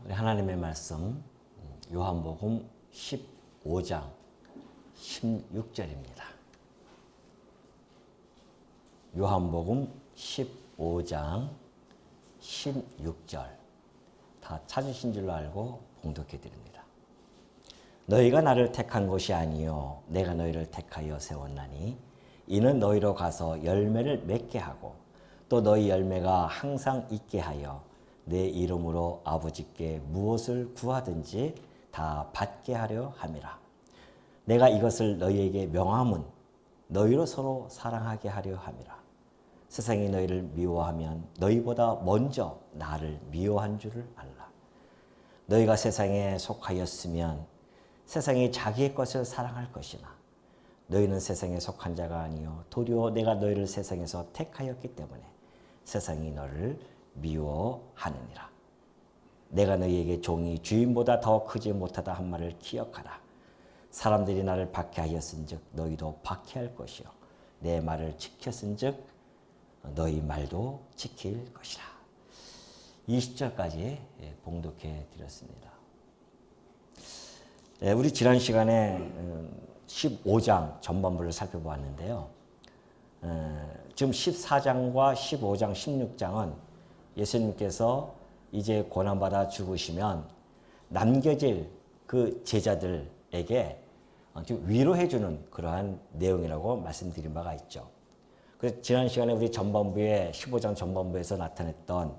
우리 하나님의 말씀 요한복음 15장 16절입니다. 요한복음 15장 16절 다 찾으신 줄로 알고 봉독해 드립니다. 너희가 나를 택한 것이 아니요 내가 너희를 택하여 세웠나니 이는 너희로 가서 열매를 맺게 하고 또 너희 열매가 항상 있게 하여 내 이름으로 아버지께 무엇을 구하든지 다 받게 하려 함이라. 내가 이것을 너희에게 명함은 너희로 서로 사랑하게 하려 함이라. 세상이 너희를 미워하면 너희보다 먼저 나를 미워한 줄을 알라. 너희가 세상에 속하였으면 세상이 자기의 것을 사랑할 것이나 너희는 세상에 속한 자가 아니요 도리어 내가 너희를 세상에서 택하였기 때문에 세상이 너를 미워하느니라. 내가 너희에게 종이 주인보다 더 크지 못하다 한 말을 기억하라. 사람들이 나를 박해하였은즉 너희도 박해할 것이요 내 말을 지켰은즉 너희 말도 지킬 것이라. 20절까지 봉독해 드렸습니다. 우리 지난 시간에 15장 전반부를 살펴보았는데요. 지금 14장과 15장, 16장은 예수님께서 이제 고난받아 죽으시면 남겨질 그 제자들에게 좀 위로해주는 그러한 내용이라고 말씀드린 바가 있죠. 그래서 지난 시간에 우리 전반부에 15장 전반부에서 나타냈던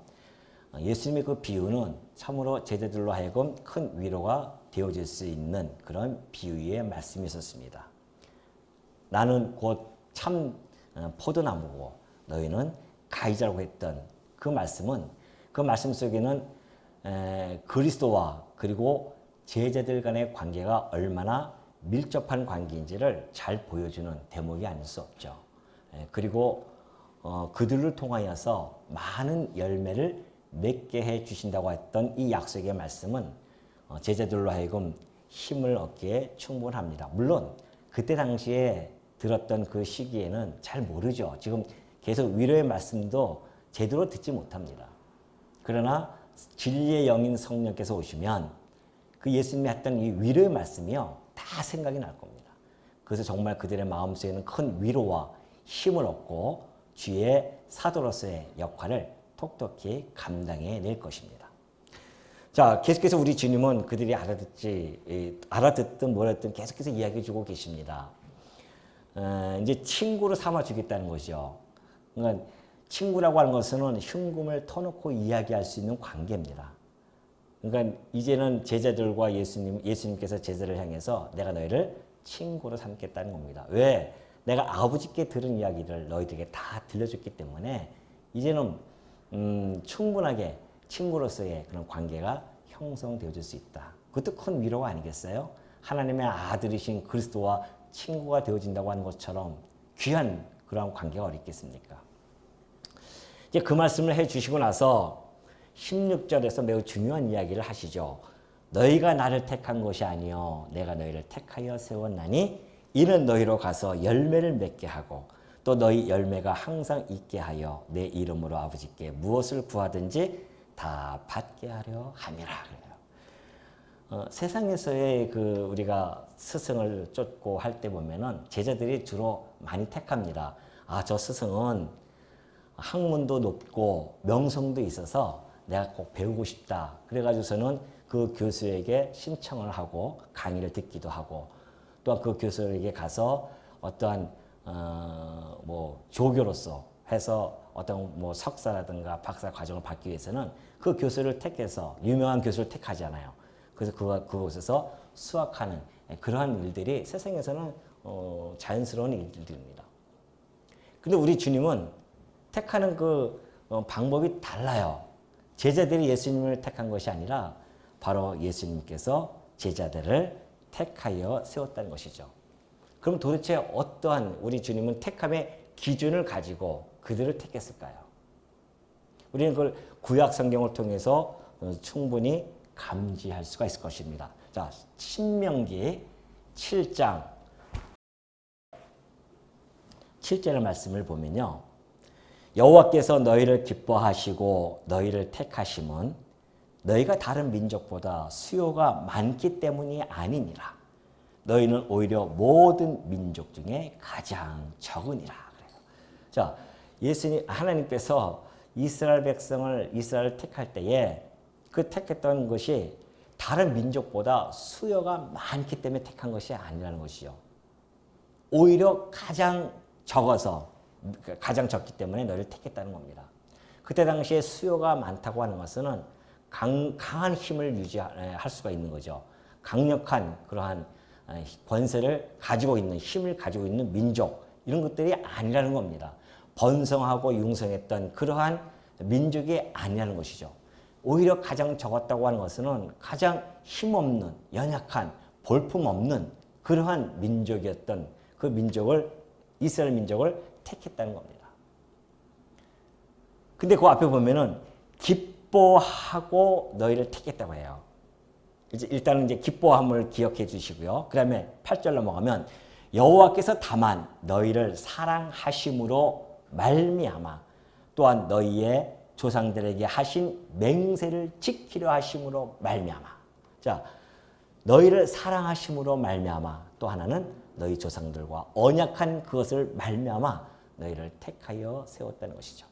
예수님의 그 비유는 참으로 제자들로 하여금 큰 위로가 되어질 수 있는 그런 비유의 말씀이 있었습니다. 나는 곧 참 포도나무고 너희는 가지라고 했던 그 말씀은 그 말씀 속에는 그리스도와 그리고 제자들 간의 관계가 얼마나 밀접한 관계인지를 잘 보여주는 대목이 아닐 수 없죠. 그리고 그들을 통하여서 많은 열매를 맺게 해 주신다고 했던 이 약속의 말씀은 제자들로 하여금 힘을 얻기에 충분합니다. 물론 그때 당시에 들었던 그 시기에는 잘 모르죠. 지금 계속 위로의 말씀도 제대로 듣지 못합니다. 그러나 진리의 영인 성령께서 오시면 그 예수님이 했던 이 위로의 말씀이요 다 생각이 날 겁니다. 그래서 정말 그들의 마음속에는 큰 위로와 힘을 얻고 주의 사도로서의 역할을 톡톡히 감당해 낼 것입니다. 자, 계속해서 우리 주님은 그들이 알아듣든 뭐랬든 계속해서 이야기해 주고 계십니다. 이제 친구로 삼아주겠다는 것이죠. 그러니까 친구라고 하는 것은 흉금을 터놓고 이야기할 수 있는 관계입니다. 그러니까 이제는 제자들과 예수님께서 제자를 향해서 내가 너희를 친구로 삼겠다는 겁니다. 왜? 내가 아버지께 들은 이야기를 너희들에게 다 들려줬기 때문에 이제는 충분하게 친구로서의 그런 관계가 형성되어질 수 있다. 그것도 큰 위로가 아니겠어요? 하나님의 아들이신 그리스도와 친구가 되어진다고 하는 것처럼 귀한 그러한 관계가 어디 있겠습니까? 이제 그 말씀을 해주시고 나서 16절에서 매우 중요한 이야기를 하시죠. 너희가 나를 택한 것이 아니요 내가 너희를 택하여 세웠나니 이는 너희로 가서 열매를 맺게 하고 또 너희 열매가 항상 있게 하여 내 이름으로 아버지께 무엇을 구하든지 다 받게 하려 함이라. 세상에서의 그 우리가 스승을 쫓고 할 때 보면은 제자들이 주로 많이 택합니다. 아, 저 스승은 학문도 높고 명성도 있어서 내가 꼭 배우고 싶다. 그래가지고서는 그 교수에게 신청을 하고 강의를 듣기도 하고 또한 그 교수에게 가서 어떠한 조교로서 해서 어떤 석사라든가 박사 과정을 받기 위해서는 그 교수를 택해서 유명한 교수를 택하잖아요. 그래서 그곳에서 수학하는 그러한 일들이 세상에서는 자연스러운 일들입니다. 근데 우리 주님은 택하는 그 방법이 달라요. 제자들이 예수님을 택한 것이 아니라 바로 예수님께서 제자들을 택하여 세웠다는 것이죠. 그럼 도대체 어떠한 우리 주님은 택함의 기준을 가지고 그들을 택했을까요? 우리는 그걸 구약 성경을 통해서 충분히 감지할 수가 있을 것입니다. 자, 신명기 7장 7절의 말씀을 보면요. 여호와께서 너희를 기뻐하시고 너희를 택하심은 너희가 다른 민족보다 수요가 많기 때문이 아니니라. 너희는 오히려 모든 민족 중에 가장 적으니라. 그래요. 자, 하나님께서 이스라엘 택할 때에 그 택했던 것이 다른 민족보다 수요가 많기 때문에 택한 것이 아니라는 것이죠. 오히려 가장 적기 때문에 너희를 택했다는 겁니다. 그때 당시에 수요가 많다고 하는 것은 강한 힘을 유지할 수가 있는 거죠. 강력한 그러한 권세를 가지고 있는, 힘을 가지고 있는 민족, 이런 것들이 아니라는 겁니다. 번성하고 융성했던 그러한 민족이 아니라는 것이죠. 오히려 가장 적었다고 하는 것은 가장 힘없는, 연약한, 볼품없는 그러한 민족이었던 그 민족을, 이스라엘 민족을 택했다는 겁니다. 근데 그 앞에 보면은 기뻐하고 너희를 택했다고 해요. 일단은 이제 기뻐함을 기억해 주시고요. 그 다음에 8절 넘어가면 여호와께서 다만 너희를 사랑하심으로 말미암아 또한 너희의 조상들에게 하신 맹세를 지키려 하심으로 말미암아. 자, 너희를 사랑하심으로 말미암아 또 하나는 너희 조상들과 언약한 그것을 말미암아 너희를 택하여 세웠다는 것이죠.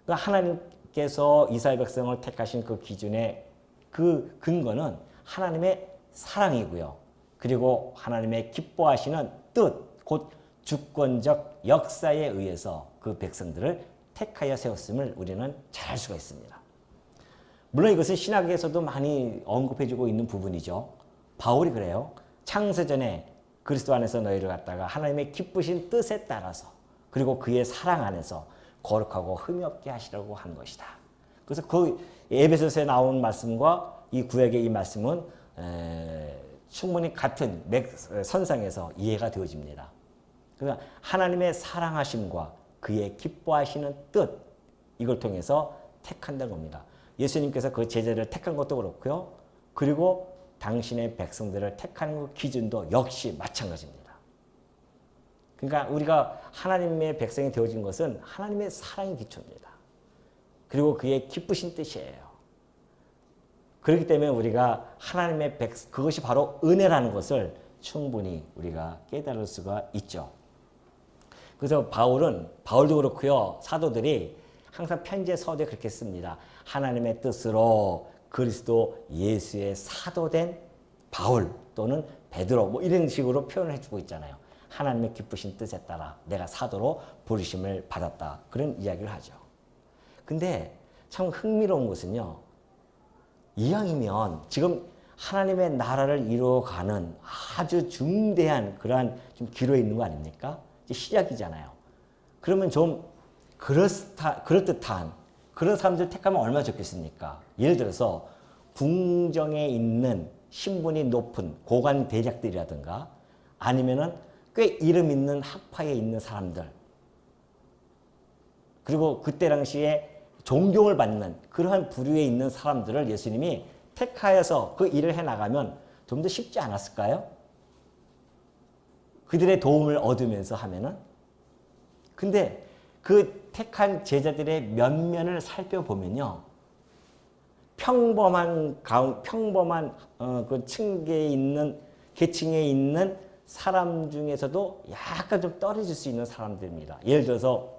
그러니까 하나님께서 이스라엘 백성을 택하신 그 기준의 그 근거는 하나님의 사랑이고요. 그리고 하나님의 기뻐하시는 뜻, 곧 주권적 역사에 의해서 그 백성들을 택하여 세웠음을 우리는 잘 알 수가 있습니다. 물론 이것은 신학에서도 많이 언급해주고 있는 부분이죠. 바울이 그래요. 창세전에 그리스도 안에서 너희를 갖다가 하나님의 기쁘신 뜻에 따라서 그리고 그의 사랑 안에서 거룩하고 흠이 없게 하시라고 하는 것이다. 그래서 그 에베소서에 나온 말씀과 이 구약의 이 말씀은 충분히 같은 선상에서 이해가 되어집니다. 그러니까 하나님의 사랑하심과 그의 기뻐하시는 뜻, 이걸 통해서 택한다는 겁니다. 예수님께서 그 제자를 택한 것도 그렇고요. 그리고 당신의 백성들을 택하는 그 기준도 역시 마찬가지입니다. 그러니까 우리가 하나님의 백성이 되어진 것은 하나님의 사랑이 기초입니다. 그리고 그의 기쁘신 뜻이에요. 그렇기 때문에 우리가 하나님의 그것이 바로 은혜라는 것을 충분히 우리가 깨달을 수가 있죠. 그래서 바울도 그렇고요. 사도들이 항상 편지의 서두에 그렇게 씁니다. 하나님의 뜻으로 그리스도 예수의 사도된 바울 또는 베드로 뭐 이런 식으로 표현을 해주고 있잖아요. 하나님의 기쁘신 뜻에 따라 내가 사도로 부르심을 받았다. 그런 이야기를 하죠. 근데 참 흥미로운 것은요. 이왕이면 지금 하나님의 나라를 이루어가는 아주 중대한 그러한 좀 기로에 있는 거 아닙니까? 이제 시작이잖아요. 그러면 좀 그럴듯한 그런 사람들 택하면 얼마나 좋겠습니까? 예를 들어서 궁정에 있는 신분이 높은 고관 대작들이라든가 아니면은 꽤 이름 있는 학파에 있는 사람들 그리고 그때 당시에 존경을 받는 그러한 부류에 있는 사람들을 예수님이 택하여서 그 일을 해나가면 좀 더 쉽지 않았을까요? 그들의 도움을 얻으면서 하면은. 근데 그 택한 제자들의 면면을 살펴보면요. 평범한 그 계층에 있는 사람 중에서도 약간 좀 떨어질 수 있는 사람들입니다. 예를 들어서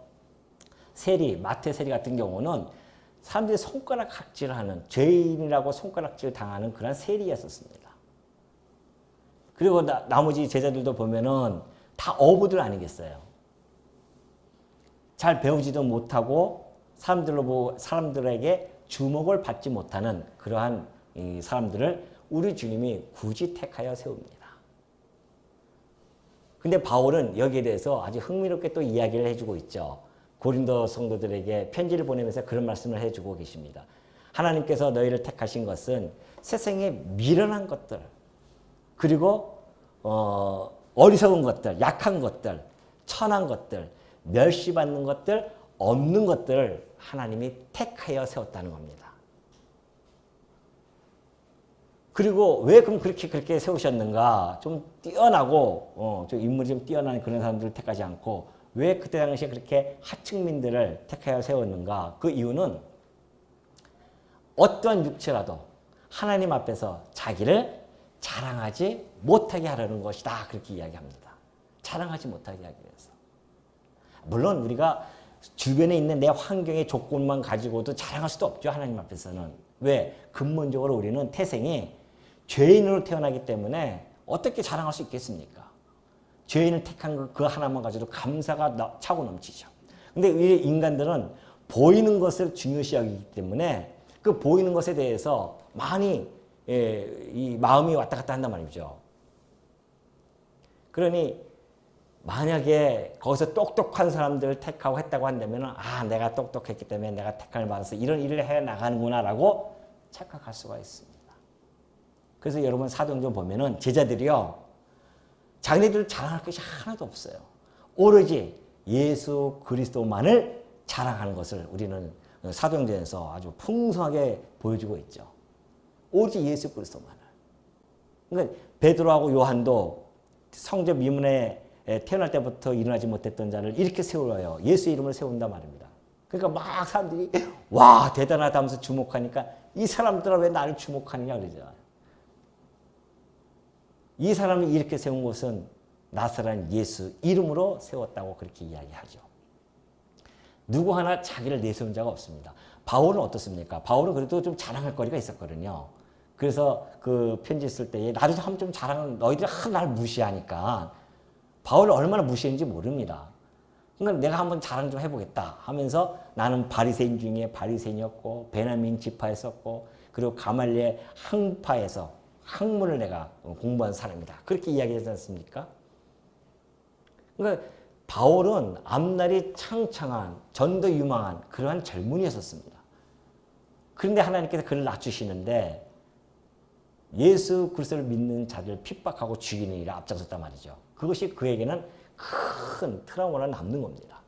마태 세리 같은 경우는 사람들이 손가락질하는 죄인이라고 손가락질 당하는 그런 세리였었습니다. 그리고 나머지 제자들도 보면은 다 어부들 아니겠어요. 잘 배우지도 못하고 사람들에게 주목을 받지 못하는 그러한 이 사람들을 우리 주님이 굳이 택하여 세웁니다. 근데 바울은 여기에 대해서 아주 흥미롭게 또 이야기를 해주고 있죠. 고린도 성도들에게 편지를 보내면서 그런 말씀을 해주고 계십니다. 하나님께서 너희를 택하신 것은 세상에 미련한 것들 그리고 어리석은 것들, 약한 것들, 천한 것들, 멸시받는 것들, 없는 것들을 하나님이 택하여 세웠다는 겁니다. 그리고 왜 그럼 그렇게 세우셨는가? 좀 뛰어나고 좀 인물이 좀 뛰어난 그런 사람들을 택하지 않고 왜 그때 당시에 그렇게 하층민들을 택하여 세웠는가? 그 이유는 어떠한 육체라도 하나님 앞에서 자기를 자랑하지 못하게 하려는 것이다. 그렇게 이야기합니다. 자랑하지 못하게 하기 위해서. 물론 우리가 주변에 있는 내 환경의 조건만 가지고도 자랑할 수도 없죠. 하나님 앞에서는. 왜? 근본적으로 우리는 태생이 죄인으로 태어나기 때문에 어떻게 자랑할 수 있겠습니까? 죄인을 택한 그 하나만 가지고도 감사가 차고 넘치죠. 근데 우리 인간들은 보이는 것을 중요시 여기기 때문에 그 보이는 것에 대해서 많이 이 마음이 왔다 갔다 한단 말이죠. 그러니 만약에 거기서 똑똑한 사람들을 택하고 했다고 한다면 내가 똑똑했기 때문에 내가 택함을 받아서 이런 일을 해나가는구나 라고 착각할 수가 있습니다. 그래서 여러분 사도행전 보면은 제자들이요. 자기네들 자랑할 것이 하나도 없어요. 오로지 예수 그리스도만을 자랑하는 것을 우리는 사도행전에서 아주 풍성하게 보여주고 있죠. 오로지 예수 그리스도만을. 그러니까 베드로하고 요한도 성전 미문에 태어날 때부터 일어나지 못했던 자를 이렇게 세워요. 예수 이름을 세운단 말입니다. 그러니까 막 사람들이 와 대단하다 하면서 주목하니까 이 사람들은 왜 나를 주목하느냐 그러죠. 이 사람이 이렇게 세운 것은 나사렛 예수 이름으로 세웠다고 그렇게 이야기하죠. 누구 하나 자기를 내세운 자가 없습니다. 바울은 어떻습니까? 바울은 그래도 좀 자랑할 거리가 있었거든요. 그래서 그 편지 쓸 때에 나도 한번 좀 자랑, 너희들이 날 무시하니까 바울을 얼마나 무시했는지 모릅니다. 그러니까 내가 한번 자랑 좀 해보겠다 하면서 나는 바리새인 중에 바리새인이었고 베냐민 지파에 썼고 그리고 가말리엘 항파에서 학문을 내가 공부한 사람이다. 그렇게 이야기하지 않습니까? 그러니까 바울은 앞날이 창창한 전도 유망한 그러한 젊은이였었습니다. 그런데 하나님께서 그를 낮추시는데 예수 그리스도를 믿는 자들을 핍박하고 죽이는 일에 앞장섰단 말이죠. 그것이 그에게는 큰 트라우마로 남는 겁니다.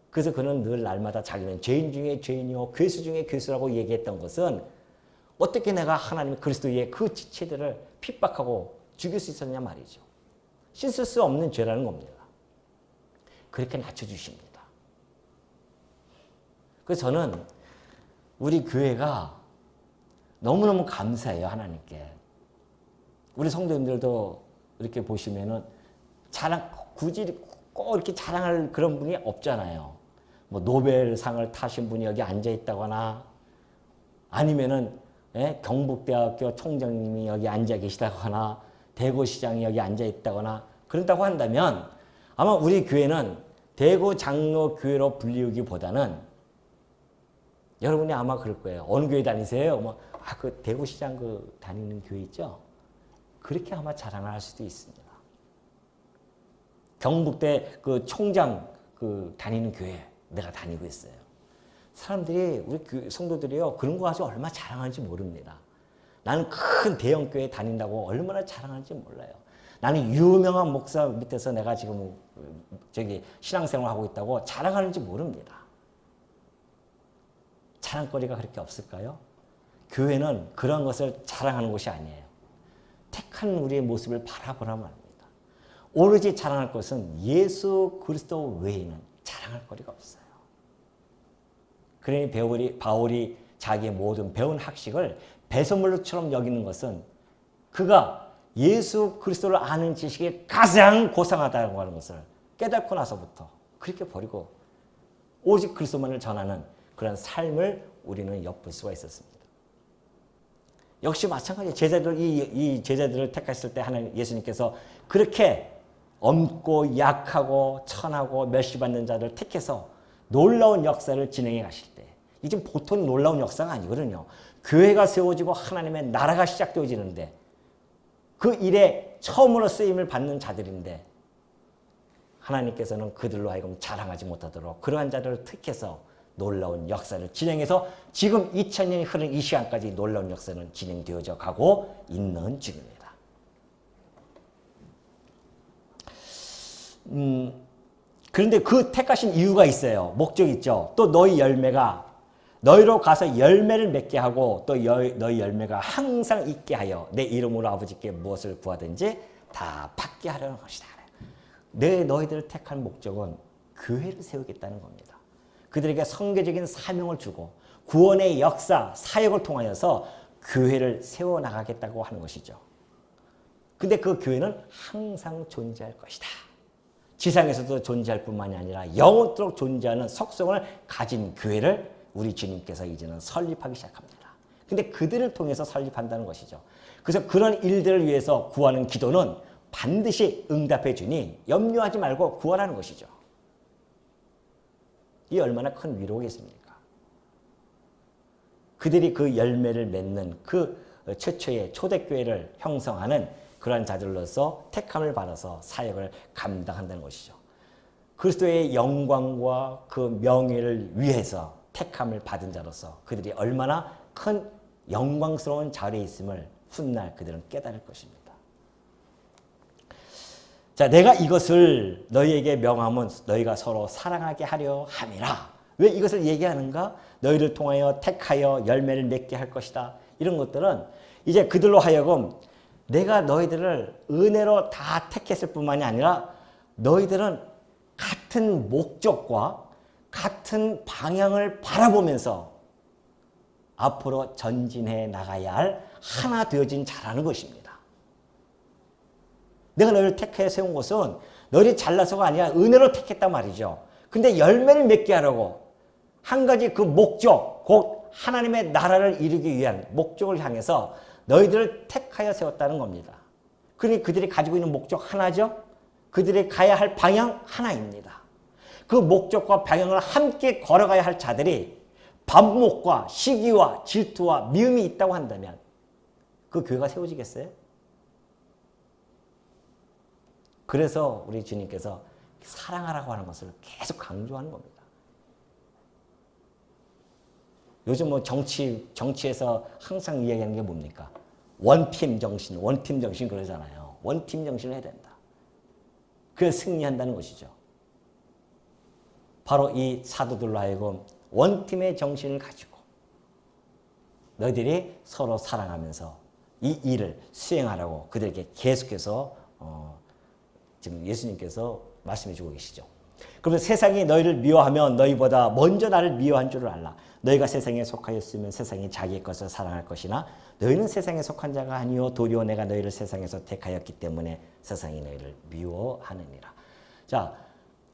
그래서 그는 늘 날마다 자기는 죄인 중에 죄인이요 괴수 중에 괴수라고 얘기했던 것은 어떻게 내가 하나님 그리스도의 그 지체들을 핍박하고 죽일 수 있었냐 말이죠. 씻을 수 없는 죄라는 겁니다. 그렇게 낮춰주십니다. 그래서 저는 우리 교회가 너무너무 감사해요. 하나님께. 우리 성도님들도 이렇게 보시면은 굳이 꼭 이렇게 자랑할 그런 분이 없잖아요. 뭐 노벨상을 타신 분이 여기 앉아 있다거나 아니면은 경북대학교 총장님이 여기 앉아 계시다거나 대구시장이 여기 앉아 있다거나 그런다고 한다면 아마 우리 교회는 대구 장로 교회로 불리우기보다는 여러분이 아마 그럴 거예요. 어느 교회 다니세요? 그 대구시장 그 다니는 교회 있죠? 그렇게 아마 자랑을 할 수도 있습니다. 경북대 그 총장 그 다니는 교회 내가 다니고 있어요. 사람들이 우리 성도들이요 그런 거 가지고 얼마나 자랑하는지 모릅니다. 나는 큰 대형 교회 다닌다고 얼마나 자랑하는지 몰라요. 나는 유명한 목사 밑에서 내가 지금 저기 신앙생활 하고 있다고 자랑하는지 모릅니다. 자랑거리가 그렇게 없을까요? 교회는 그런 것을 자랑하는 곳이 아니에요. 택한 우리의 모습을 바라보라고 합니다. 오로지 자랑할 것은 예수 그리스도 외에는 자랑할 거리가 없어요. 그러니 바울이 자기의 모든 배운 학식을 배설물처럼 여기는 것은 그가 예수 그리스도를 아는 지식이 가장 고상하다고 하는 것을 깨닫고 나서부터 그렇게 버리고 오직 그리스도만을 전하는 그런 삶을 우리는 엿볼 수가 있었습니다. 역시 마찬가지예요. 이 제자들을 택하셨을 때 하나님 예수님께서 그렇게 엄고 약하고 천하고 멸시받는 자들을 택해서 놀라운 역사를 진행해 가실 때 이게 지금 보통 놀라운 역사가 아니거든요. 교회가 세워지고 하나님의 나라가 시작되어지는데 그 일에 처음으로 쓰임을 받는 자들인데 하나님께서는 그들로 하여금 자랑하지 못하도록 그러한 자들을 택해서 놀라운 역사를 진행해서 지금 2000년이 흐른 이 시간까지 놀라운 역사는 진행되어져 가고 있는 중입니다. 그런데 그 택하신 이유가 있어요. 목적이 있죠. 또 너희 열매가 너희로 가서 열매를 맺게 하고 또 너희 열매가 항상 있게 하여 내 이름으로 아버지께 무엇을 구하든지 다 받게 하려는 것이다. 너희들을 택한 목적은 교회를 세우겠다는 겁니다. 그들에게 선교적인 사명을 주고 구원의 역사, 사역을 통하여서 교회를 세워나가겠다고 하는 것이죠. 근데 그 교회는 항상 존재할 것이다. 지상에서도 존재할 뿐만이 아니라 영원토록 존재하는 속성을 가진 교회를 우리 주님께서 이제는 설립하기 시작합니다. 근데 그들을 통해서 설립한다는 것이죠. 그래서 그런 일들을 위해서 구하는 기도는 반드시 응답해 주니 염려하지 말고 구하라는 것이죠. 이 얼마나 큰 위로겠습니까? 그들이 그 열매를 맺는 그 최초의 초대교회를 형성하는 그러한 자들로서 택함을 받아서 사역을 감당한다는 것이죠. 그리스도의 영광과 그 명예를 위해서 택함을 받은 자로서 그들이 얼마나 큰 영광스러운 자리에 있음을 훗날 그들은 깨달을 것입니다. 자, 내가 이것을 너희에게 명함은 너희가 서로 사랑하게 하려 함이라. 왜 이것을 얘기하는가? 너희를 통하여 택하여 열매를 맺게 할 것이다. 이런 것들은 이제 그들로 하여금 내가 너희들을 은혜로 다 택했을 뿐만이 아니라 너희들은 같은 목적과 같은 방향을 바라보면서 앞으로 전진해 나가야 할 하나 되어진 자라는 것입니다. 내가 너희를 택해 세운 것은 너희들이 잘나서가 아니라 은혜로 택했단 말이죠. 근데 열매를 맺게 하려고 한 가지 그 목적, 곧 하나님의 나라를 이루기 위한 목적을 향해서 너희들을 택하여 세웠다는 겁니다. 그러니 그들이 가지고 있는 목적 하나죠. 그들이 가야 할 방향 하나입니다. 그 목적과 방향을 함께 걸어가야 할 자들이 반목과 시기와 질투와 미움이 있다고 한다면 그 교회가 세워지겠어요? 그래서 우리 주님께서 사랑하라고 하는 것을 계속 강조하는 겁니다. 요즘 뭐 정치에서 항상 이야기하는 게 뭡니까? 원팀 정신 그러잖아요. 원팀 정신을 해야 된다. 그래서 승리한다는 것이죠. 바로 이 사도들로 하여금 원팀의 정신을 가지고 너희들이 서로 사랑하면서 이 일을 수행하라고 그들에게 계속해서 지금 예수님께서 말씀해 주고 계시죠. 그러면 세상이 너희를 미워하면 너희보다 먼저 나를 미워한 줄을 알라. 너희가 세상에 속하였으면 세상이 자기의 것을 사랑할 것이나 너희는 세상에 속한 자가 아니요 도리어 내가 너희를 세상에서 택하였기 때문에 세상이 너희를 미워하느니라. 자,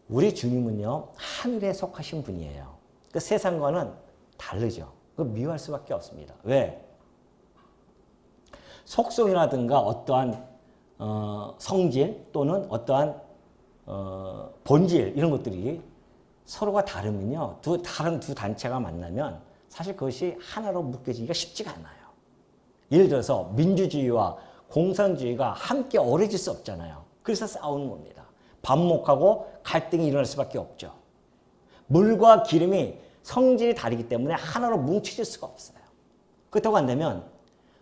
우리 주님은요 하늘에 속하신 분이에요. 그 세상과는 다르죠. 그 미워할 수밖에 없습니다. 왜? 속성이라든가 어떠한 성질 또는 어떠한 본질 이런 것들이 서로가 다르면요. 다른 두 단체가 만나면 사실 그것이 하나로 묶여지기가 쉽지가 않아요. 예를 들어서 민주주의와 공산주의가 함께 어우러질 수 없잖아요. 그래서 싸우는 겁니다. 반목하고 갈등이 일어날 수밖에 없죠. 물과 기름이 성질이 다르기 때문에 하나로 뭉쳐질 수가 없어요. 그렇다고 한다면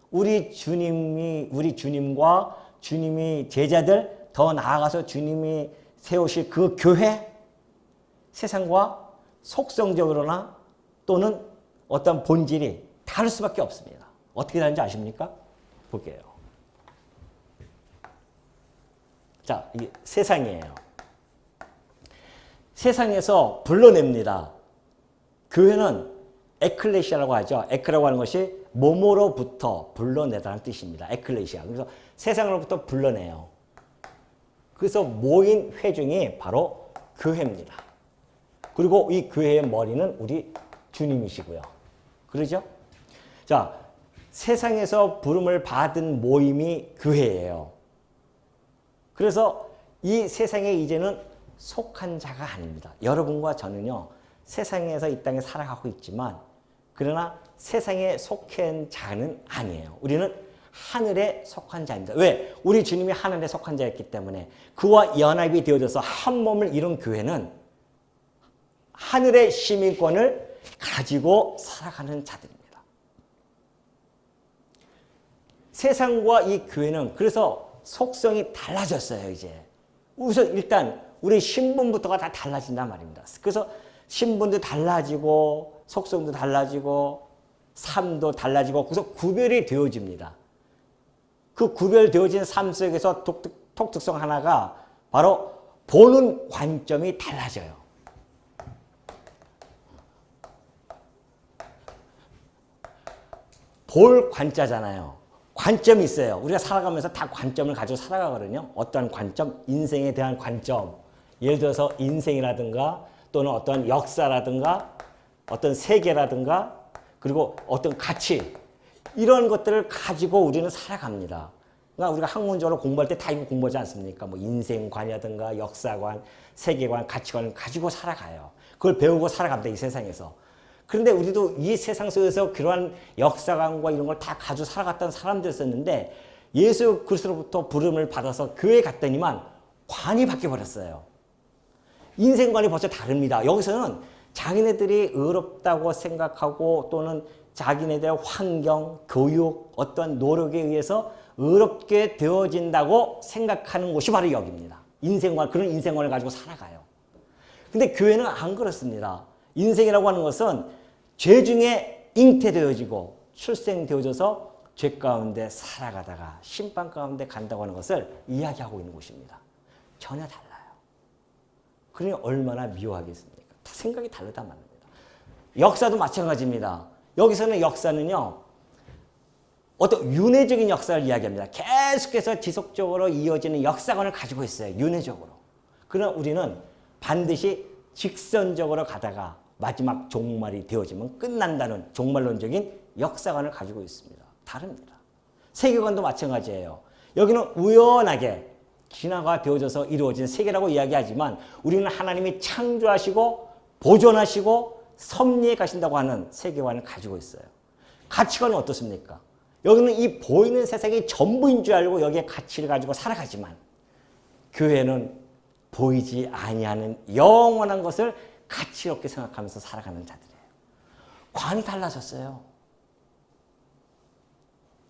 우리 주님과 주님이 제자들 더 나아가서 주님이 세우실 그 교회 세상과 속성적으로나 또는 어떤 본질이 다를 수밖에 없습니다. 어떻게 다른지 아십니까? 볼게요. 자, 이게 세상이에요. 세상에서 불러냅니다. 교회는 에클레시아라고 하죠. 에크라고 하는 것이 몸으로부터 불러내다는 뜻입니다. 에클레시아. 그래서 세상으로부터 불러내요. 그래서 모인 회중이 바로 교회입니다. 그리고 이 교회의 머리는 우리 주님이시고요. 그러죠? 자, 세상에서 부름을 받은 모임이 교회예요. 그래서 이 세상에 이제는 속한 자가 아닙니다. 여러분과 저는요. 세상에서 이 땅에 살아가고 있지만 그러나 세상에 속한 자는 아니에요. 우리는 하늘에 속한 자입니다. 왜? 우리 주님이 하늘에 속한 자였기 때문에 그와 연합이 되어져서 한 몸을 이룬 교회는 하늘의 시민권을 가지고 살아가는 자들입니다. 세상과 이 교회는 그래서 속성이 달라졌어요. 이제 우선 일단 우리 신분부터가 다 달라진단 말입니다. 그래서 신분도 달라지고 속성도 달라지고 삶도 달라지고 그래서 구별이 되어집니다. 그 구별되어진 삶 속에서 독특성 하나가 바로 보는 관점이 달라져요. 볼 관자잖아요. 관점이 있어요. 우리가 살아가면서 다 관점을 가지고 살아가거든요. 어떠한 관점? 인생에 대한 관점. 예를 들어서 인생이라든가 또는 어떤 역사라든가 어떤 세계라든가 그리고 어떤 가치 이런 것들을 가지고 우리는 살아갑니다. 그러니까 우리가 학문적으로 공부할 때 다 이거 공부하지 않습니까? 뭐 인생관이라든가 역사관, 세계관, 가치관을 가지고 살아가요. 그걸 배우고 살아갑니다. 이 세상에서. 그런데 우리도 이 세상 속에서 그러한 역사관과 이런 걸 다 가지고 살아갔던 사람들이었는데 예수 그리스도로부터 부름을 받아서 교회에 갔더니만 관이 바뀌어버렸어요. 인생관이 벌써 다릅니다. 여기서는 자기네들이 의롭다고 생각하고 또는 자기네들의 환경, 교육, 어떤 노력에 의해서 의롭게 되어진다고 생각하는 곳이 바로 여기입니다. 인생관, 그런 인생관을 가지고 살아가요. 근데 교회는 안 그렇습니다. 인생이라고 하는 것은 죄 중에 잉태되어지고 출생되어져서 죄 가운데 살아가다가 심판 가운데 간다고 하는 것을 이야기하고 있는 곳입니다. 전혀 달라요. 그러니 얼마나 미워하겠습니까? 다 생각이 다르단 말입니다. 역사도 마찬가지입니다. 여기서는 역사는요, 어떤 윤회적인 역사를 이야기합니다. 계속해서 지속적으로 이어지는 역사관을 가지고 있어요. 윤회적으로. 그러나 우리는 반드시 직선적으로 가다가 마지막 종말이 되어지면 끝난다는 종말론적인 역사관을 가지고 있습니다. 다릅니다. 세계관도 마찬가지예요. 여기는 우연하게 진화가 되어져서 이루어진 세계라고 이야기하지만 우리는 하나님이 창조하시고 보존하시고 섭리해 가신다고 하는 세계관을 가지고 있어요. 가치관은 어떻습니까? 여기는 이 보이는 세상이 전부인 줄 알고 여기에 가치를 가지고 살아가지만 교회는 보이지 아니하는 영원한 것을 가치롭게 생각하면서 살아가는 자들이에요. 관이 달라졌어요.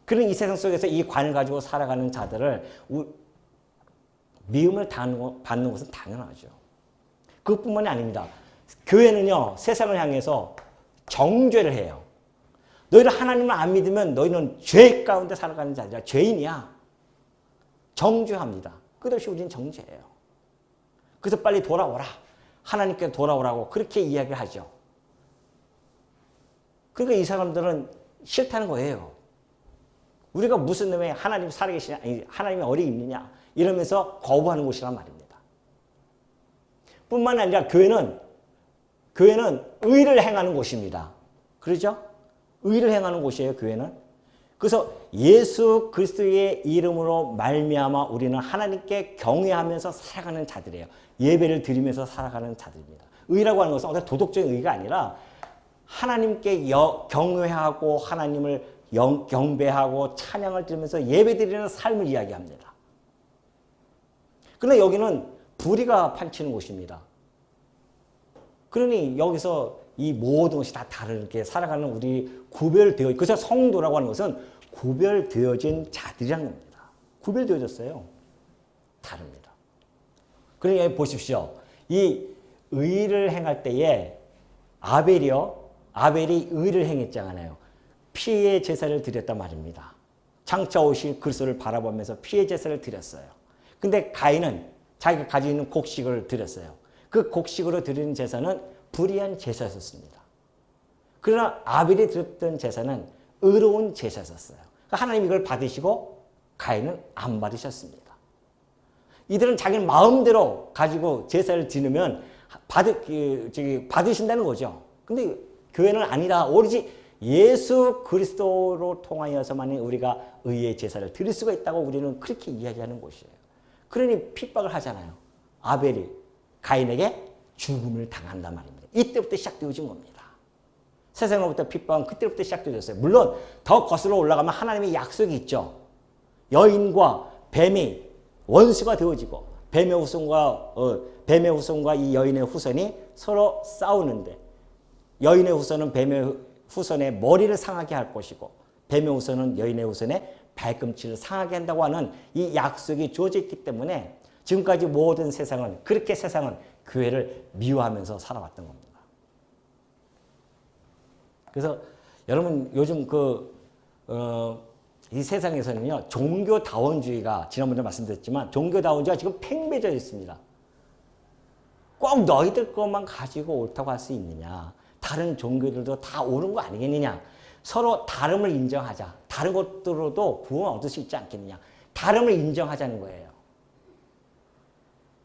그런 이 세상 속에서 이 관을 가지고 살아가는 자들을 미움을 받는 것은 당연하죠. 그것뿐만이 아닙니다. 교회는요, 세상을 향해서 정죄를 해요. 너희들 하나님을 안 믿으면 너희는 죄 가운데 살아가는 자들이야. 죄인이야. 정죄합니다. 끝없이 우리는 정죄해요. 그래서 빨리 돌아오라. 하나님께 돌아오라고 그렇게 이야기를 하죠. 그러니까 이 사람들은 싫다는 거예요. 우리가 무슨 놈에 하나님 살아계시냐, 하나님이 어디 있느냐 이러면서 거부하는 곳이란 말입니다. 뿐만 아니라 교회는 의를 행하는 곳입니다. 그렇죠? 의를 행하는 곳이에요, 교회는. 그래서 예수 그리스도의 이름으로 말미암아 우리는 하나님께 경외하면서 살아가는 자들이에요. 예배를 드리면서 살아가는 자들입니다. 의라고 하는 것은 어떤 도덕적인 의가 아니라 하나님께 경외하고 하나님을 경배하고 찬양을 드리면서 예배드리는 삶을 이야기합니다. 그런데 여기는 불의가 판치는 곳입니다. 그러니 여기서 이 모든 것이 다 다르게 살아가는 우리 구별되어, 그래서 성도라고 하는 것은 구별되어진 자들이라는 겁니다. 구별되어졌어요. 다릅니다. 그러니 보십시오. 이 의를 행할 때에 아벨이 의를 행했잖아요. 피의 제사를 드렸단 말입니다. 장차 오실 그리스도를 바라보면서 피의 제사를 드렸어요. 근데 가인은 자기가 가지고 있는 곡식을 드렸어요. 그 곡식으로 드리는 제사는 불의한 제사였습니다. 그러나 아벨이 드렸던 제사는 의로운 제사였어요. 그러니까 하나님 이걸 받으시고 가인은 안 받으셨습니다. 이들은 자기 마음대로 가지고 제사를 드리면 받으신다는 거죠. 근데 교회는 아니다. 오로지 예수 그리스도로 통하여서만 우리가 의의 제사를 드릴 수가 있다고 우리는 그렇게 이야기하는 곳이에요. 그러니 핍박을 하잖아요. 아벨이 가인에게 죽음을 당한단 말입니다. 이때부터 시작되어진 겁니다. 세상으로부터 핍박은 그때부터 시작되었어요. 물론 더 거슬러 올라가면 하나님의 약속이 있죠. 여인과 뱀이 원수가 되어지고 뱀의 후손과 이 여인의 후손이 서로 싸우는데 여인의 후손은 뱀의 후손의 머리를 상하게 할 것이고 뱀의 후손은 여인의 후손의 발꿈치를 상하게 한다고 하는 이 약속이 주어져 있기 때문에 지금까지 모든 세상은 그렇게 세상은 교회를 미워하면서 살아왔던 겁니다. 그래서 여러분 요즘 이 세상에서는요 종교다원주의가 지난번에 말씀드렸지만 종교다원주의가 지금 팽배져 있습니다. 꼭 너희들 것만 가지고 옳다고 할 수 있느냐? 다른 종교들도 다 옳은 거 아니겠느냐? 서로 다름을 인정하자. 다른 것들로도 구원 얻을 수 있지 않겠느냐. 다름을 인정하자는 거예요.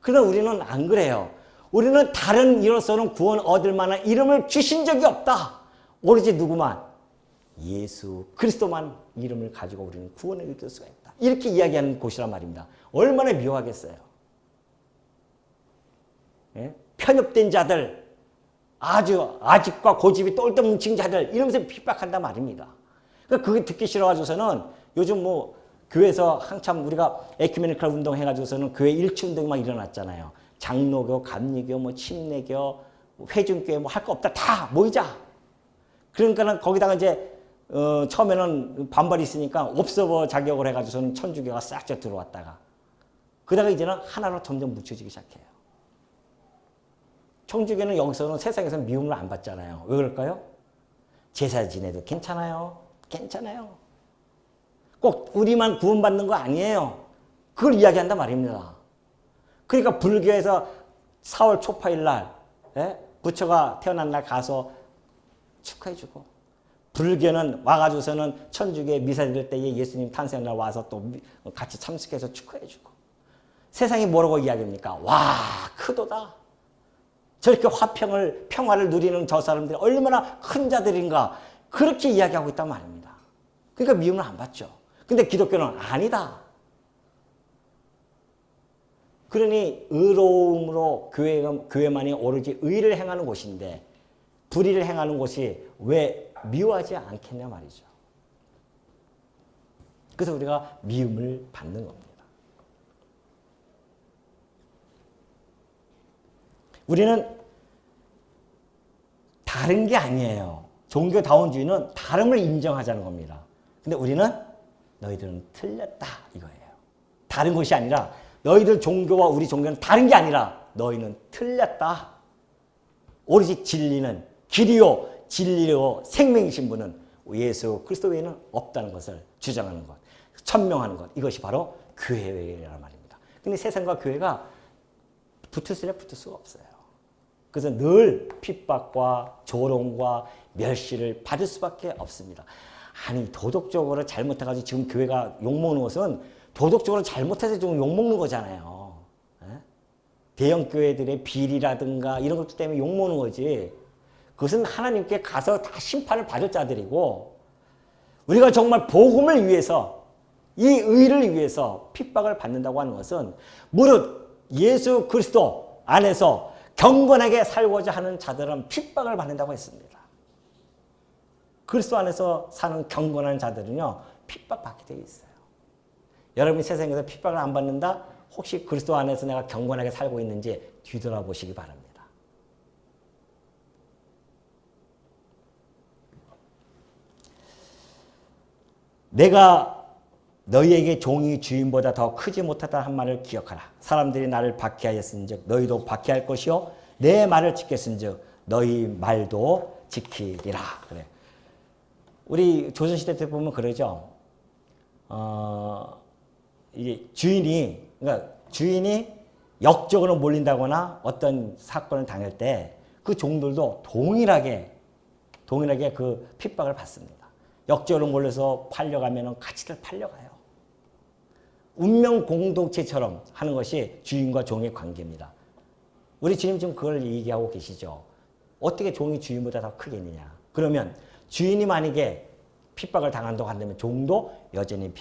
그러나 우리는 안 그래요. 우리는 다른 이로서는 구원 얻을 만한 이름을 주신 적이 없다. 오로지 누구만? 예수 그리스도만 이름을 가지고 우리는 구원을 얻을 수가 있다. 이렇게 이야기하는 곳이란 말입니다. 얼마나 묘하겠어요. 예? 편협된 자들, 아주 아집과 고집이 똘똘 뭉친 자들 이러면서 핍박한단 말입니다. 그러니까 그게 듣기 싫어가지고서는 요즘 뭐 교회에서 한참 우리가 에큐메니컬 운동 해가지고서는 교회 일치 운동이 막 일어났잖아요. 장로교, 감리교, 뭐 침례교, 회중교회 뭐 할 거 없다 다 모이자. 그러니까는 거기다가 이제 처음에는 반발이 있으니까 옵서버 자격을 해가지고서는 천주교가 싹 들어왔다가 그러다가 이제는 하나로 점점 묻혀지기 시작해요. 천주교는 여기서는 세상에서 미움을 안 받잖아요. 왜 그럴까요? 제사 지내도 괜찮아요. 괜찮아요. 꼭 우리만 구원받는 거 아니에요. 그걸 이야기한단 말입니다. 그러니까 불교에서 4월 초파일 날 부처가 태어난 날 가서 축하해주고 불교는 와가지고서는 천주교에 미사 드릴 때에 예수님 탄생날 와서 또 같이 참석해서 축하해주고 세상이 뭐라고 이야기합니까? 와 크도다. 저렇게 평화를 누리는 저 사람들이 얼마나 큰 자들인가 그렇게 이야기하고 있단 말입니다. 그러니까 미움을 안 받죠. 근데 기독교는 아니다. 그러니 의로움으로 교회만이 오로지 의를 행하는 곳인데 불의를 행하는 곳이 왜 미워하지 않겠냐 말이죠. 그래서 우리가 미움을 받는 겁니다. 우리는 다른 게 아니에요. 종교다원주의는 다름을 인정하자는 겁니다. 근데 우리는 너희들은 틀렸다 이거예요. 다른 것이 아니라 너희들 종교와 우리 종교는 다른 게 아니라 너희는 틀렸다. 오로지 진리는 길이요 진리요 생명이신 분은 예수 그리스도 외에는 없다는 것을 주장하는 것, 천명하는 것 이것이 바로 교회란 말입니다. 근데 세상과 교회가 붙을 수가 없어요. 그래서 늘 핍박과 조롱과 멸시를 받을 수밖에 없습니다. 아니 도덕적으로 잘못해가지고 지금 교회가 욕먹는 것은 도덕적으로 잘못해서 좀 욕먹는 거잖아요. 대형 교회들의 비리라든가 이런 것 때문에 욕먹는 거지. 그것은 하나님께 가서 다 심판을 받을 자들이고 우리가 정말 복음을 위해서 이 의를 위해서 핍박을 받는다고 하는 것은 무릇 예수 그리스도 안에서 경건하게 살고자 하는 자들은 핍박을 받는다고 했습니다. 그리스도 안에서 사는 경건한 자들은요 핍박받게 되어 있어요. 여러분이 세상에서 핍박을 안 받는다? 혹시 그리스도 안에서 내가 경건하게 살고 있는지 뒤돌아보시기 바랍니다. 내가 너희에게 종이 주인보다 더 크지 못하다 한 말을 기억하라. 사람들이 나를 박해하였은즉 너희도 박해할 것이요 내 말을 지켰은즉 너희 말도 지키리라. 그래. 우리 조선시대 때 보면 그러죠. 이게 주인이 역적으로 몰린다거나 어떤 사건을 당할 때 그 종들도 동일하게 그 핍박을 받습니다. 역적으로 몰려서 팔려가면 같이들 팔려가요. 운명 공동체처럼 하는 것이 주인과 종의 관계입니다. 우리 주님 지금 그걸 얘기하고 계시죠. 어떻게 종이 주인보다 더 크겠느냐. 그러면 주인이 만약에 핍박을 당한다고 한다면 종도 여전히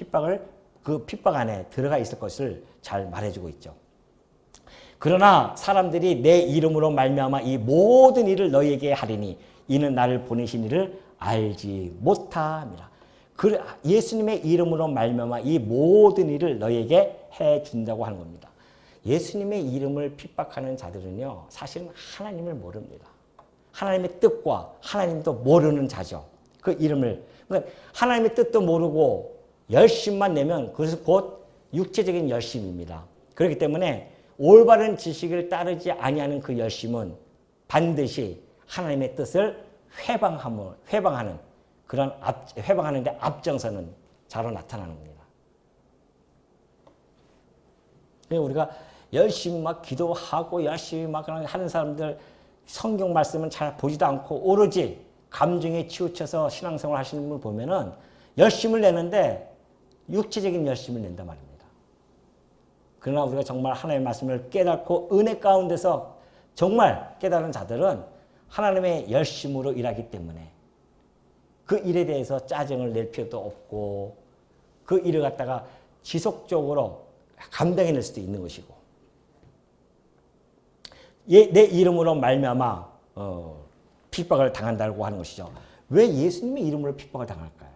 그 핍박 안에 들어가 있을 것을 잘 말해주고 있죠. 그러나 사람들이 내 이름으로 말미암아 이 모든 일을 너희에게 하리니 이는 나를 보내신 이를 알지 못함이라. 예수님의 이름으로 말미암아 이 모든 일을 너희에게 해준다고 하는 겁니다. 예수님의 이름을 핍박하는 자들은요 사실은 하나님을 모릅니다. 하나님의 뜻과 하나님도 모르는 자죠. 그 이름을 그러니까 하나님의 뜻도 모르고 열심만 내면 그것은 곧 육체적인 열심입니다. 그렇기 때문에 올바른 지식을 따르지 아니하는 그 열심은 반드시 하나님의 뜻을 회방하는 그런 회방하는데 앞장서는 자로 나타나는 겁니다. 우리가 열심히 막 기도하고 열심히 막 하는 사람들 성경 말씀은 잘 보지도 않고 오로지 감정에 치우쳐서 신앙생활 하시는 분을 보면은 열심을 내는데 육체적인 열심을 낸단 말입니다. 그러나 우리가 정말 하나님의 말씀을 깨닫고 은혜 가운데서 정말 깨달은 자들은 하나님의 열심으로 일하기 때문에 그 일에 대해서 짜증을 낼 필요도 없고 그 일을 갖다가 지속적으로 감당해낼 수도 있는 것이고 내 이름으로 말미암아 핍박을 당한다고 하는 것이죠. 왜 예수님의 이름으로 핍박을 당할까요?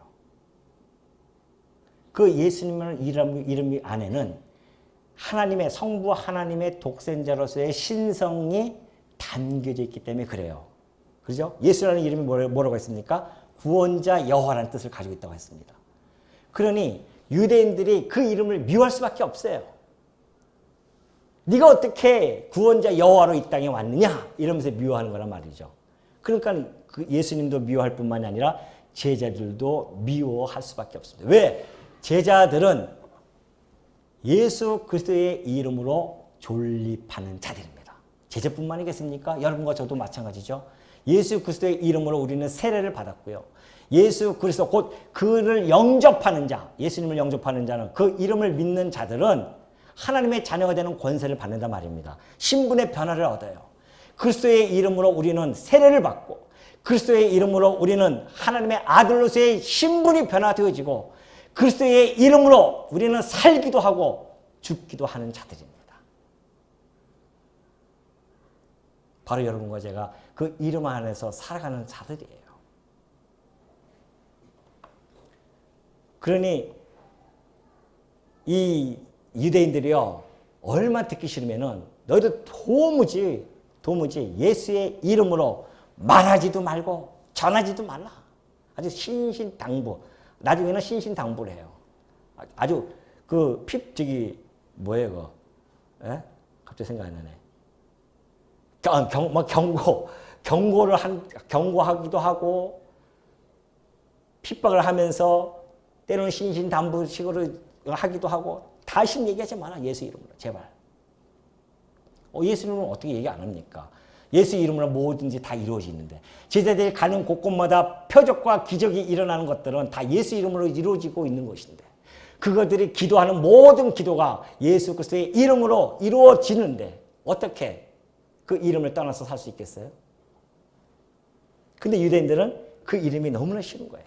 그 예수님의 이름 안에는 하나님의 성부 하나님의 독생자로서의 신성이 담겨져 있기 때문에 그래요. 그죠? 예수라는 이름이 뭐라고 했습니까? 구원자 여호와라는 뜻을 가지고 있다고 했습니다. 그러니 유대인들이 그 이름을 미워할 수밖에 없어요. 네가 어떻게 구원자 여호와로 이 땅에 왔느냐 이러면서 미워하는 거란 말이죠. 그러니까 그 예수님도 미워할 뿐만이 아니라 제자들도 미워할 수밖에 없습니다. 왜? 제자들은 예수 그리스도의 이름으로 존립하는 자들입니다. 제자뿐만이겠습니까? 여러분과 저도 마찬가지죠. 예수 그리스도의 이름으로 우리는 세례를 받았고요. 예수 그리스도 곧 그를 영접하는 자, 예수님을 영접하는 자는 그 이름을 믿는 자들은 하나님의 자녀가 되는 권세를 받는단 말입니다. 신분의 변화를 얻어요. 그리스도의 이름으로 우리는 세례를 받고 그리스도의 이름으로 우리는 하나님의 아들로서의 신분이 변화되어지고 그리스도의 이름으로 우리는 살기도 하고 죽기도 하는 자들입니다. 바로 여러분과 제가 그 이름 안에서 살아가는 자들이에요. 그러니 이 유대인들이요 얼마 듣기 싫으면은 너희들 도무지 예수의 이름으로 말하지도 말고 전하지도 말라. 아주 신신당부. 나중에는 신신당부를 해요. 아주 뭐예요 그? 갑자기 생각 안 나네. 경고하기도 하고 핍박을 하면서 때로는 신신당부식으로 하기도 하고 다시 얘기하지 마라. 예수 이름으로 제발. 예수 이름으로 어떻게 얘기 안 합니까? 예수 이름으로 뭐든지 다 이루어지는데 제자들이 가는 곳곳마다 표적과 기적이 일어나는 것들은 다 예수 이름으로 이루어지고 있는 것인데 그것들이 기도하는 모든 기도가 예수 그리스도의 이름으로 이루어지는데 어떻게 그 이름을 떠나서 살 수 있겠어요? 근데 유대인들은 그 이름이 너무나 싫은 거예요.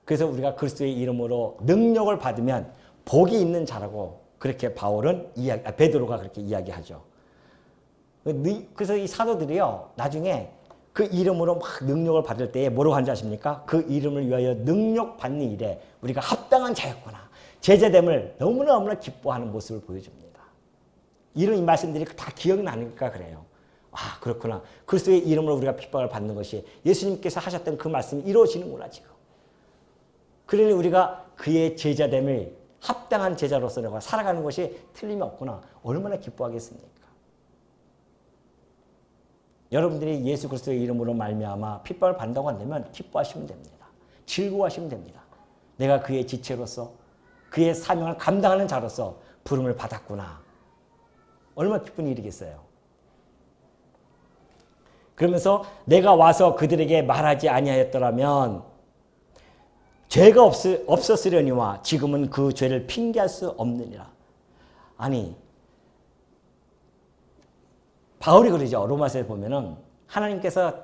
그래서 우리가 그리스도의 이름으로 능력을 받으면 복이 있는 자라고 그렇게 베드로가 그렇게 이야기하죠. 그래서 이 사도들이요 나중에 그 이름으로 막 능력을 받을 때에 뭐라고 하는지 아십니까? 그 이름을 위하여 능력 받는 일에 우리가 합당한 자였구나. 제자됨을 너무나 기뻐하는 모습을 보여줍니다. 이런 이 말씀들이 다 기억나니까 그래요. 아 그렇구나. 그리스도의 이름으로 우리가 핍박을 받는 것이 예수님께서 하셨던 그 말씀이 이루어지는구나 지금. 그러니 우리가 그의 제자됨을 합당한 제자로서 내가 살아가는 것이 틀림이 없구나. 얼마나 기뻐하겠습니까? 여러분들이 예수 그리스도의 이름으로 말미암아 핍박을 받는다고 한다면 기뻐하시면 됩니다. 즐거워하시면 됩니다. 내가 그의 지체로서 그의 사명을 감당하는 자로서 부름을 받았구나. 얼마나 기쁜 일이겠어요. 그러면서 내가 와서 그들에게 말하지 아니하였더라면 죄가 없었으려니와 지금은 그 죄를 핑계할 수 없느니라. 아니 바울이 그러죠. 로마서에 보면은 하나님께서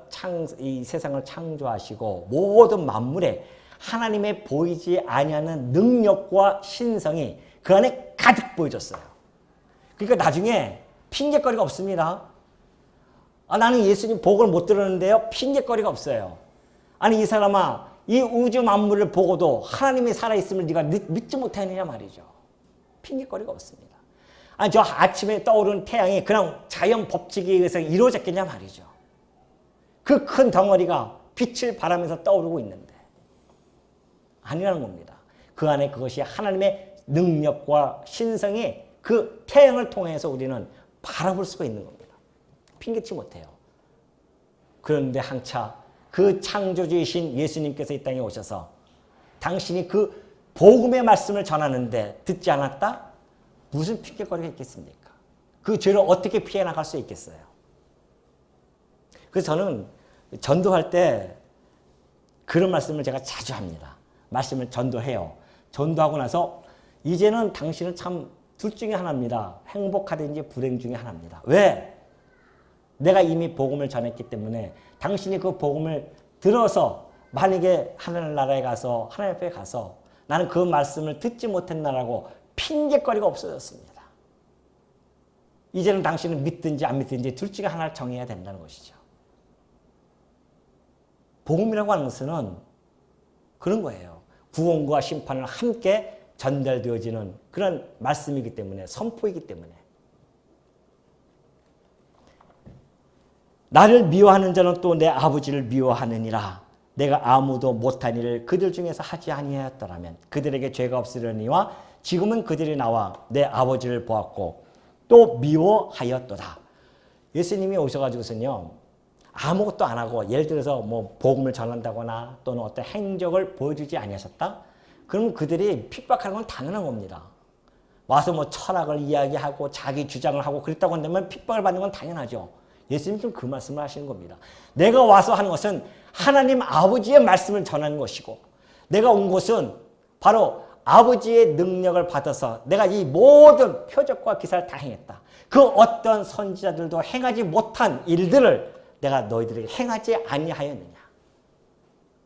이 세상을 창조하시고 모든 만물에 하나님의 보이지 아니하는 능력과 신성이 그 안에 가득 보여졌어요. 그러니까 나중에 핑계거리가 없습니다. 나는 예수님 복을 못 들었는데요. 핑계거리가 없어요. 아니 이 사람아 이 우주 만물을 보고도 하나님이 살아있음을 네가 믿지 못하느냐 말이죠. 핑계거리가 없습니다. 아니 저 아침에 떠오르는 태양이 그냥 자연 법칙에 의해서 이루어졌겠냐 말이죠. 그 큰 덩어리가 빛을 발하면서 떠오르고 있는데 아니라는 겁니다. 그 안에 그것이 하나님의 능력과 신성이 그 태양을 통해서 우리는 바라볼 수가 있는 겁니다. 핑계치 못해요. 그런데 한차 그 창조주이신 예수님께서 이 땅에 오셔서 당신이 그 복음의 말씀을 전하는데 듣지 않았다? 무슨 핑계거리가 있겠습니까? 그 죄를 어떻게 피해 나갈 수 있겠어요? 그래서 저는 전도할 때 그런 말씀을 제가 자주 합니다. 말씀을 전도해요. 전도하고 나서 이제는 당신은 참 둘 중에 하나입니다. 행복하든지 불행 중에 하나입니다. 왜? 내가 이미 복음을 전했기 때문에 당신이 그 복음을 들어서 만약에 하늘나라에 가서 하나님 앞에 가서 나는 그 말씀을 듣지 못했나라고 핑계거리가 없어졌습니다. 이제는 당신은 믿든지 안 믿든지 둘 중에 하나를 정해야 된다는 것이죠. 복음이라고 하는 것은 그런 거예요. 구원과 심판을 함께 전달되어지는 그런 말씀이기 때문에, 선포이기 때문에. 나를 미워하는 자는 또 내 아버지를 미워하느니라. 내가 아무도 못한 일을 그들 중에서 하지 아니하였더라면 그들에게 죄가 없으려니와 지금은 그들이 나와 내 아버지를 보았고 또 미워하였도다. 예수님이 오셔가지고서는요, 아무것도 안 하고 예를 들어서 뭐 복음을 전한다거나 또는 어떤 행적을 보여주지 아니하셨다? 그럼 그들이 핍박하는 건 당연한 겁니다. 와서 뭐 철학을 이야기하고 자기 주장을 하고 그랬다고 한다면 핍박을 받는 건 당연하죠. 예수님 좀 그 말씀을 하시는 겁니다. 내가 와서 하는 것은 하나님 아버지의 말씀을 전하는 것이고 내가 온 곳은 바로 아버지의 능력을 받아서 내가 이 모든 표적과 기사를 다 행했다. 그 어떤 선지자들도 행하지 못한 일들을 내가 너희들에게 행하지 아니하였느냐.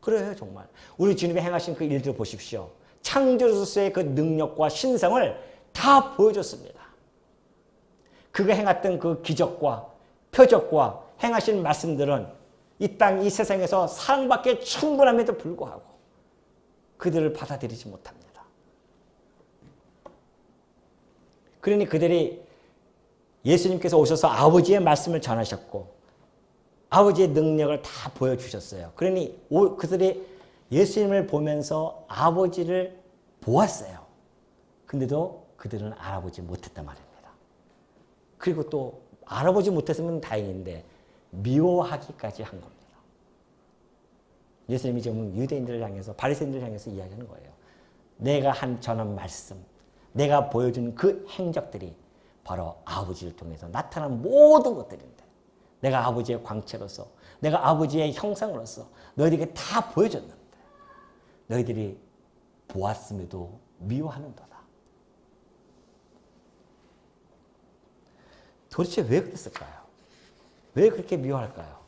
그래요, 정말. 우리 주님이 행하신 그 일들 보십시오. 창조주로서의 그 능력과 신성을 다 보여줬습니다. 그가 행했던 그 기적과 표적과 행하신 말씀들은 이 땅, 이 세상에서 사랑받기에 충분함에도 불구하고 그들을 받아들이지 못합니다. 그러니 그들이 예수님께서 오셔서 아버지의 말씀을 전하셨고 아버지의 능력을 다 보여주셨어요. 그러니 그들이 예수님을 보면서 아버지를 보았어요. 근데도 그들은 알아보지 못했단 말입니다. 그리고 또 알아보지 못했으면 다행인데 미워하기까지 한 겁니다. 예수님이 지금 유대인들을 향해서 바리새인들을 향해서 이야기하는 거예요. 내가 전한 말씀, 내가 보여준 그 행적들이 바로 아버지를 통해서 나타난 모든 것들인데 내가 아버지의 광채로서 내가 아버지의 형상으로서 너희들에게 다 보여줬는데 너희들이 보았음에도 미워하는도다. 도대체 왜 그랬을까요? 왜 그렇게 미워할까요?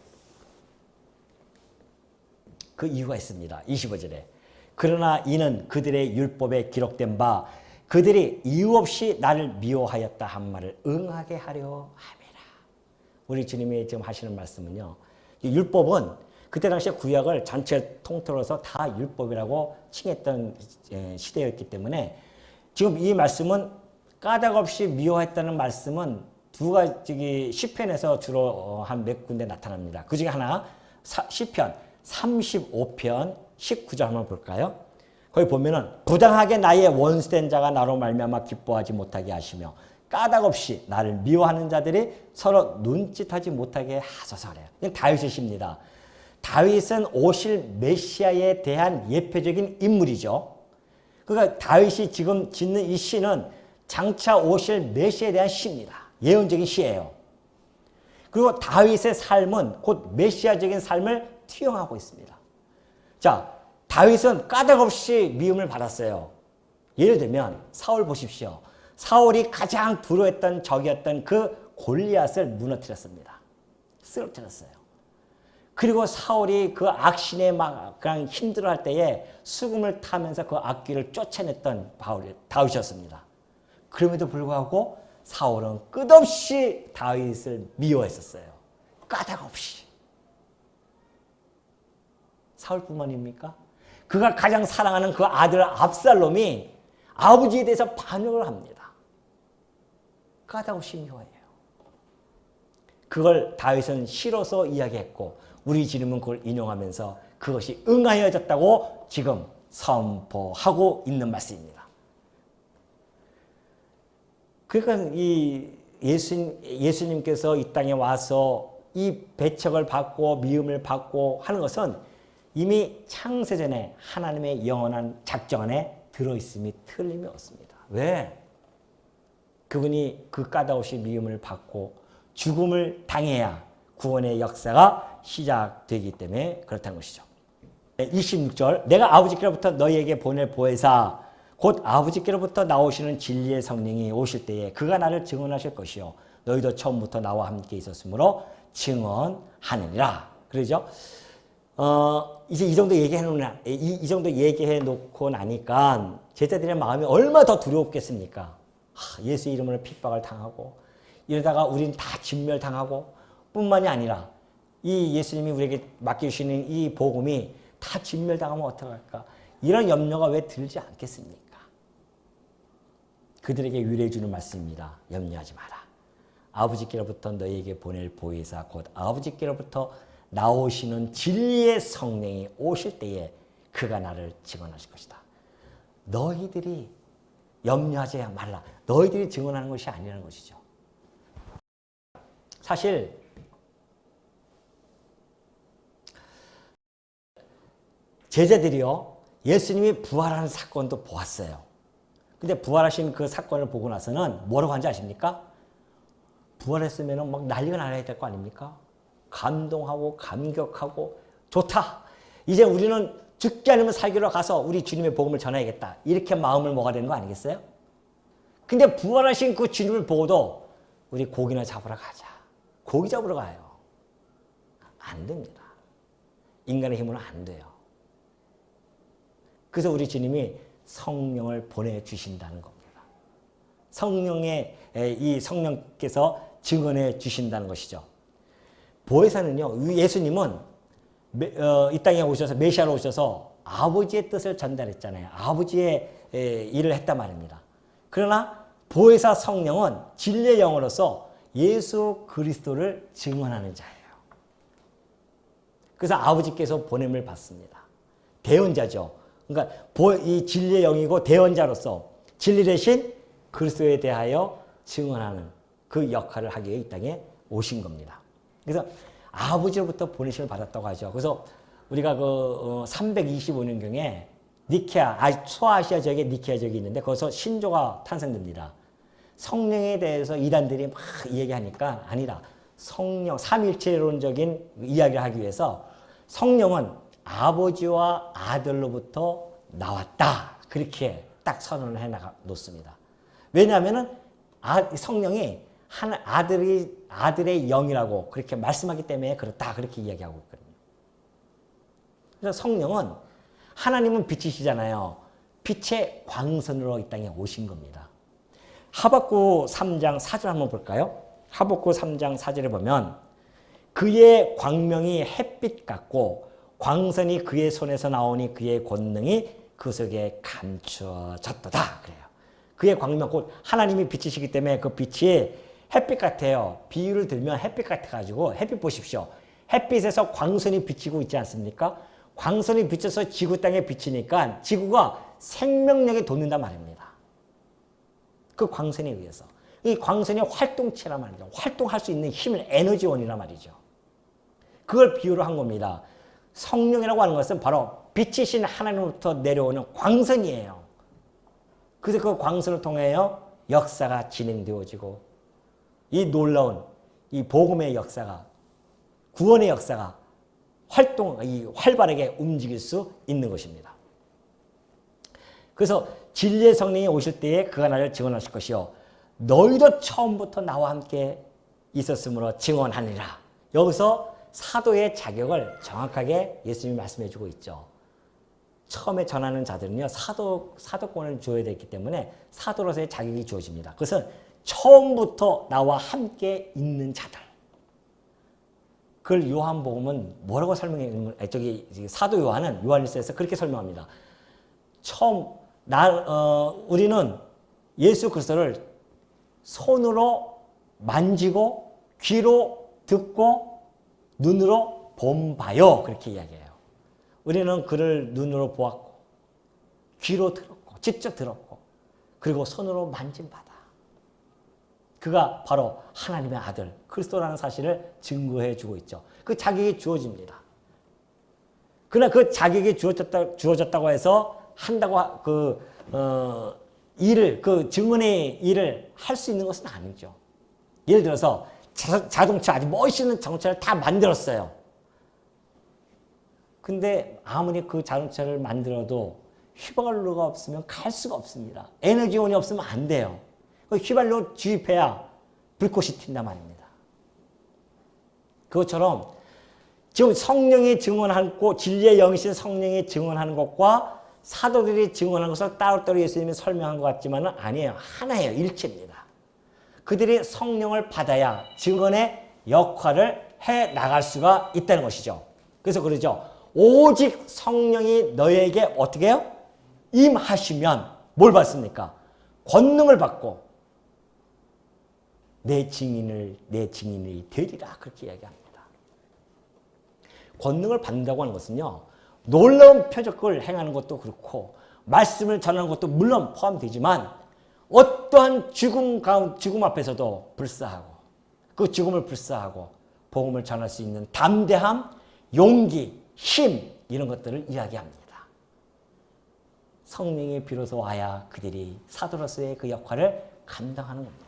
그 이유가 있습니다. 25절에 그러나 이는 그들의 율법에 기록된 바 그들이 이유 없이 나를 미워하였다 한 말을 응하게 하려 함이라. 우리 주님이 지금 하시는 말씀은요. 이 율법은 그때 당시에 구약을 전체 통틀어서 다 율법이라고 칭했던 시대였기 때문에 지금 이 말씀은 까닭 없이 미워했다는 말씀은 두 가지 시편에서 주로 한 몇 군데 나타납니다. 그 중에 하나 시편 35편 19절 한번 볼까요? 거기 보면은 부당하게 나의 원수된 자가 나로 말미암아 기뻐하지 못하게 하시며 까닭 없이 나를 미워하는 자들이 서로 눈짓하지 못하게 하소서래요. 이건 다윗의 시입니다. 다윗은 오실 메시아에 대한 예표적인 인물이죠. 그러니까 다윗이 지금 짓는 이 시는 장차 오실 메시아에 대한 시입니다. 예언적인 시예요. 그리고 다윗의 삶은 곧 메시아적인 삶을 투영하고 있습니다. 자, 다윗은 까닭 없이 미움을 받았어요. 예를 들면 사울 보십시오. 사울이 가장 두려워했던 적이었던 그 골리앗을 무너뜨렸습니다. 쓰러뜨렸어요. 그리고 사울이 그 악신에 막 그냥 힘들어할 때에 수금을 타면서 그 악귀를 쫓아냈던 다윗이었습니다. 그럼에도 불구하고 사울은 끝없이 다윗을 미워했었어요. 까닭 없이. 사울뿐만입니까? 그가 가장 사랑하는 그 아들 압살롬이 아버지에 대해서 반역을 합니다. 까닭 없이 미워해요. 그걸 다윗은 싫어서 이야기했고 우리 주님은 그걸 인용하면서 그것이 응하여졌다고 지금 선포하고 있는 말씀입니다. 그러니까 이 예수님께서 이 땅에 와서 이 배척을 받고 미움을 받고 하는 것은 이미 창세전에 하나님의 영원한 작정 안에 들어있음이 틀림이 없습니다. 왜? 그분이 그 까닭 없이 미움을 받고 죽음을 당해야 구원의 역사가 시작되기 때문에 그렇다는 것이죠. 26절 내가 아버지께로부터 너희에게 보낼 보혜사 곧 아버지께로부터 나오시는 진리의 성령이 오실 때에 그가 나를 증언하실 것이요 너희도 처음부터 나와 함께 있었으므로 증언하느니라. 그러죠? 이제 이 정도 얘기해 놓고 나니까 제자들의 마음이 얼마나 더 두려웠겠습니까? 예수 이름으로 핍박을 당하고 이러다가 우린 다 진멸당하고 뿐만이 아니라 이 예수님이 우리에게 맡겨주시는 이 복음이 다 진멸당하면 어떡할까? 이런 염려가 왜 들지 않겠습니까? 그들에게 위로해 주는 말씀입니다. 염려하지 마라. 아버지께로부터 너희에게 보낼 보혜사 곧 아버지께로부터 나오시는 진리의 성령이 오실 때에 그가 나를 증언하실 것이다. 너희들이 염려하지 말라. 너희들이 증언하는 것이 아니라는 것이죠. 사실 제자들이요 예수님이 부활하는 사건도 보았어요. 근데 부활하신 그 사건을 보고 나서는 뭐라고 한지 아십니까? 부활했으면 막 난리가 나야 될 거 아닙니까? 감동하고 감격하고 좋다. 이제 우리는 죽지 않으면 살기로 가서 우리 주님의 복음을 전해야겠다. 이렇게 마음을 먹어야 되는 거 아니겠어요? 근데 부활하신 그 주님을 보고도 우리 고기나 잡으러 가자. 고기 잡으러 가요. 안 됩니다. 인간의 힘으로는 안 돼요. 그래서 우리 주님이 성령을 보내주신다는 겁니다. 이 성령께서 증언해 주신다는 것이죠. 보혜사는요, 예수님은 이 땅에 오셔서, 메시아로 오셔서 아버지의 뜻을 전달했잖아요. 아버지의 일을 했단 말입니다. 그러나 보혜사 성령은 진리의 영으로서 예수 그리스도를 증언하는 자예요. 그래서 아버지께서 보냄을 받습니다. 대언자죠. 그러니까 이 진리의 영이고 대언자로서 진리 대신 그리스도에 대하여 증언하는 그 역할을 하기 위해 이 땅에 오신 겁니다. 그래서 아버지로부터 보내심을 받았다고 하죠. 그래서 우리가 325년경에 니케아, 소아시아 지역에 니케아 지역이 있는데 거기서 신조가 탄생됩니다. 성령에 대해서 이단들이 막 얘기하니까 아니다. 성령, 삼일체론적인 이야기를 하기 위해서 성령은 아버지와 아들로부터 나왔다. 그렇게 딱 선언을 해 놓습니다. 왜냐하면은 성령이 아들의 영이라고 그렇게 말씀하기 때문에 그렇다. 그렇게 이야기하고 있거든요. 그래서 성령은 하나님은 빛이시잖아요. 빛의 광선으로 이 땅에 오신 겁니다. 하박국 3장 4절 한번 볼까요? 하박국 3장 4절에 보면 그의 광명이 햇빛 같고 광선이 그의 손에서 나오니 그의 권능이 그 속에 감추어졌도다. 그래요. 그의 광명, 곧 하나님이 빛이시기 때문에 그 빛이 햇빛 같아요. 비유를 들면 햇빛 같아가지고 햇빛 보십시오. 햇빛에서 광선이 비치고 있지 않습니까? 광선이 비쳐서 지구 땅에 비치니까 지구가 생명력이 돋는단 말입니다. 그 광선에 의해서. 이 광선이 활동체란 말이죠. 활동할 수 있는 힘을 에너지원이란 말이죠. 그걸 비유로 한 겁니다. 성령이라고 하는 것은 바로 빛이신 하나님으로부터 내려오는 광선이에요. 그래서 그 광선을 통하여 역사가 진행되어지고 이 놀라운 이 복음의 역사가 구원의 역사가 활발하게 움직일 수 있는 것입니다. 그래서 진리의 성령이 오실 때에 그가 나를 증언하실 것이요 너희도 처음부터 나와 함께 있었으므로 증언하니라. 여기서 사도의 자격을 정확하게 예수님이 말씀해 주고 있죠. 처음에 전하는 자들은요 사도권을 줘야 되기 때문에 사도로서의 자격이 주어집니다. 그것은 처음부터 나와 함께 있는 자들. 그걸 요한복음은 뭐라고 설명해? 사도 요한은 요한일서에서 그렇게 설명합니다. 우리는 예수 그리스도를 손으로 만지고 귀로 듣고 눈으로 본바요. 그렇게 이야기해요. 우리는 그를 눈으로 보았고 귀로 들었고 직접 들었고 그리고 손으로 만진 바다. 그가 바로 하나님의 아들 그리스도라는 사실을 증거해 주고 있죠. 그 자격이 주어집니다. 그러나 그 자격이 주어졌다고 해서 한다고 그 증언의 일을 할 수 있는 것은 아니죠. 예를 들어서 자동차 아주 멋있는 자동차를 다 만들었어요. 근데 아무리 그 자동차를 만들어도 휘발유가 없으면 갈 수가 없습니다. 에너지원이 없으면 안 돼요. 휘발유 주입해야 불꽃이 튄단 말입니다. 그것처럼 지금 성령이 증언하는 것, 진리의 영이신 성령이 증언하는 것과 사도들이 증언한 것을 따로따로 예수님이 설명한 것 같지만 아니에요. 하나예요. 일체입니다. 그들이 성령을 받아야 증언의 역할을 해 나갈 수가 있다는 것이죠. 그래서 그러죠. 오직 성령이 너에게 어떻게 해요? 임하시면 뭘 받습니까? 권능을 받고 내 증인이 되리라. 그렇게 이야기합니다. 권능을 받는다고 하는 것은요. 놀라운 표적을 행하는 것도 그렇고 말씀을 전하는 것도 물론 포함되지만 어떠한 죽음 앞에서도 불사하고 그 죽음을 불사하고 복음을 전할 수 있는 담대함, 용기, 힘 이런 것들을 이야기합니다. 성령이 비로소 와야 그들이 사도로서의 그 역할을 감당하는 겁니다.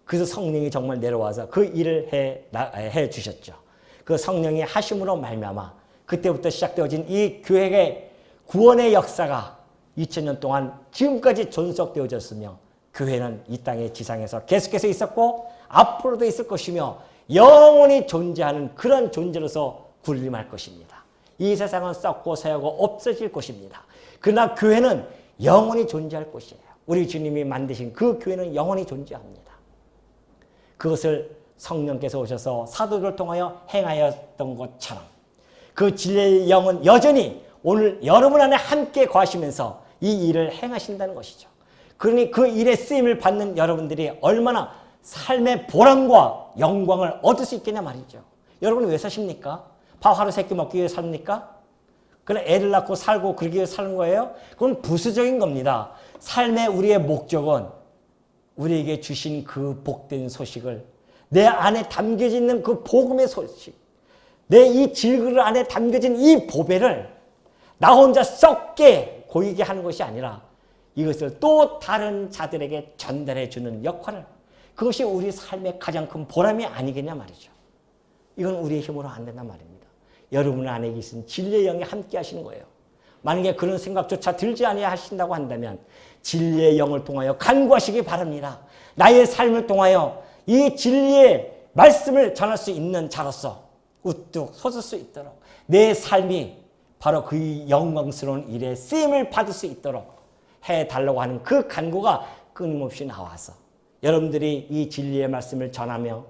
그래서 성령이 정말 내려와서 그 일을 해 주셨죠. 그 성령이 하심으로 말미암아 그때부터 시작되어진 이 교회의 구원의 역사가 2000년 동안 지금까지 존속되어졌으며 교회는 이 땅의 지상에서 계속해서 있었고 앞으로도 있을 것이며 영원히 존재하는 그런 존재로서 군림할 것입니다. 이 세상은 썩고 새하고 없어질 것입니다. 그러나 교회는 영원히 존재할 것이에요. 우리 주님이 만드신 그 교회는 영원히 존재합니다. 그것을 성령께서 오셔서 사도들을 통하여 행하였던 것처럼 그 진리의 영은 여전히 오늘 여러분 안에 함께 거하시면서 이 일을 행하신다는 것이죠. 그러니 그 일에 쓰임을 받는 여러분들이 얼마나 삶의 보람과 영광을 얻을 수 있겠냐 말이죠. 여러분은 왜 사십니까? 밥 하루 세끼 먹기 위해 삽니까? 그냥 애를 낳고 살고 그러기 위해 사는 거예요? 그건 부수적인 겁니다. 삶의 우리의 목적은 우리에게 주신 그 복된 소식을 내 안에 담겨져 있는 그 복음의 소식, 내 이 질글 안에 담겨진 이 보배를 나 혼자 썩게 고이게 하는 것이 아니라 이것을 또 다른 자들에게 전달해 주는 역할을, 그것이 우리 삶의 가장 큰 보람이 아니겠냐 말이죠. 이건 우리의 힘으로 안 된단 말입니다. 여러분 안에 계신 진리의 영이 함께 하시는 거예요. 만약에 그런 생각조차 들지 아니하신다고 한다면 진리의 영을 통하여 간구하시기 바랍니다. 나의 삶을 통하여 이 진리의 말씀을 전할 수 있는 자로서 우뚝 솟을 수 있도록 내 삶이 바로 그 영광스러운 일에 쓰임을 받을 수 있도록 해달라고 하는 그 간구가 끊임없이 나와서 여러분들이 이 진리의 말씀을 전하며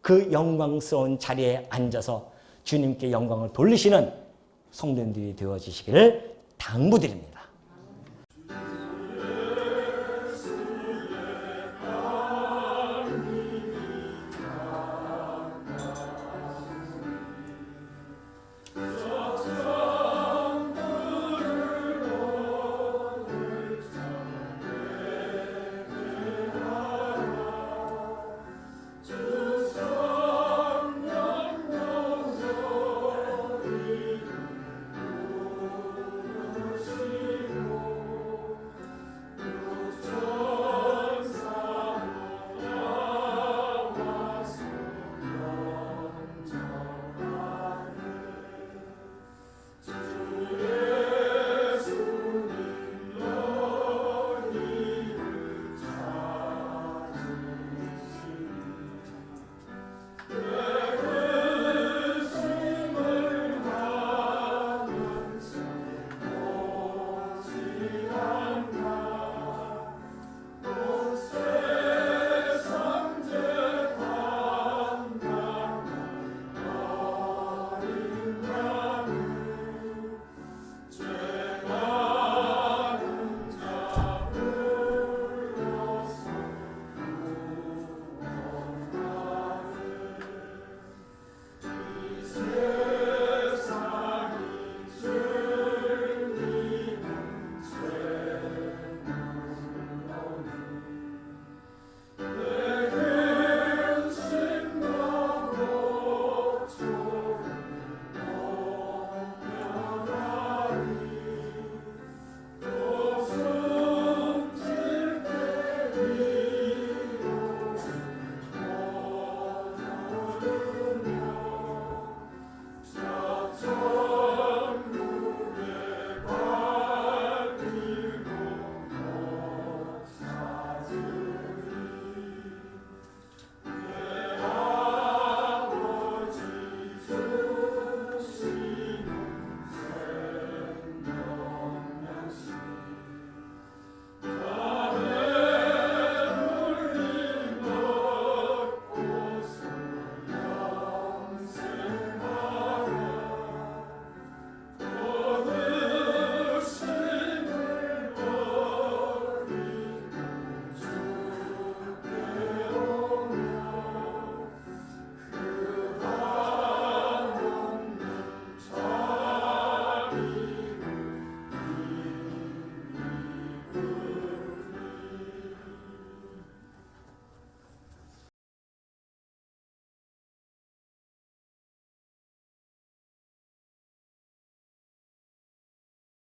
그 영광스러운 자리에 앉아서 주님께 영광을 돌리시는 성도님들이 되어지시기를 당부드립니다.